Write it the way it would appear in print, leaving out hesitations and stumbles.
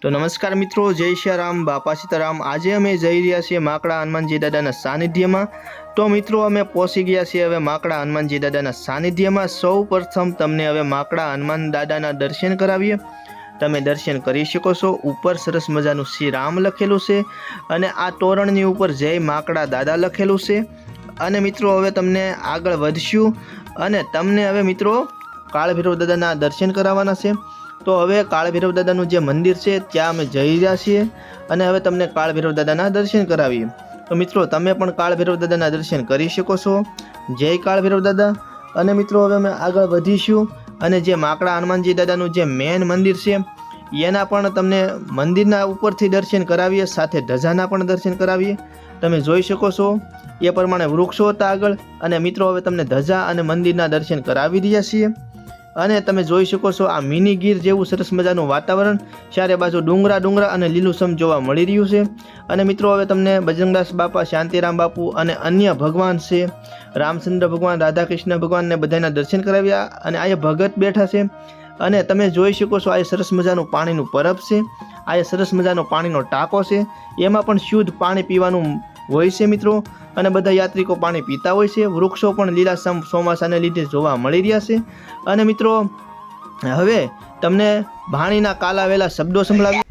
તો નમસ્કાર મિત્રો, જય શ્રી રામ, બાપા સીતારામ। આજે અમે જઈ રહ્યા છીએ માકડા હનુમાનજી દાદાના સાનિધ્યમાં। તો મિત્રો અમે પહોંચી ગયા છીએ હવે માકડા હનુમાનજી દાદાના સાનિધ્યમાં। સૌ પ્રથમ તમને હવે માકડા હનુમાન દાદાના દર્શન કરાવીએ। તમે દર્શન કરી શકો છો। ઉપર સરસ મજાનું શ્રી રામ લખેલું છે અને આ તોરણની ઉપર જય માકડા દાદા લખેલું છે। અને મિત્રો હવે તમને આગળ વધશું અને તમને હવે મિત્રો કાળભૈરવ દાદાના દર્શન કરાવવાના છે। તો હવે કાળભૈરવ દાદાનું જે મંદિર છે ત્યાં અમે જઈ રહ્યા છીએ અને હવે તમને કાળભૈરવ દાદાના દર્શન કરાવીએ। તો મિત્રો તમે પણ કાળભૈરવ દાદાના દર્શન કરી શકો છો। જય કાળભૈરવ દાદા। અને મિત્રો હવે અમે આગળ વધીશું અને જે માકડા હનુમાનજી દાદાનું જે મેન મંદિર છે એના પણ તમને મંદિરના ઉપરથી દર્શન કરાવીએ, સાથે ધજાના પણ દર્શન કરાવીએ। તમે જોઈ શકો છો એ પ્રમાણે વૃક્ષો હતા આગળ અને મિત્રો હવે તમને ધજા અને મંદિરના દર્શન કરાવી રહ્યા છીએ। અને તમે જોઈ શકો છો આ મિની ગીર જેવું સરસ મજાનું વાતાવરણ, ચારે બાજુ ડુંગરા અને લીલુંછમ જોવા મળી રહ્યું છે। અને મિત્રો હવે તમને બજરંગદાસ બાપા, શાંતિરામ બાપુ અને અન્ય ભગવાન છે, રામચંદ્ર ભગવાન, રાધા કૃષ્ણ ભગવાનને બધાના દર્શન કરાવ્યા અને આ ભગત બેઠા છે। અને તમે જોઈ શકો છો આ સરસ મજાનું પાણીનું પરબ છે, આ સરસ મજાનો પાણીનો ટાંકો છે, એમાં પણ શુદ્ધ પાણી પીવાનું હોય છે મિત્રો। અને બધા યાત્રિકો પાણી પીતા હોય છે। વૃક્ષો પણ લીલાછમ ચોમાસાને લીધે જોવા મળી રહ્યા છે। અને મિત્રો હવે તમને ભાણીના કાલાવેલા શબ્દો સંભળાવી।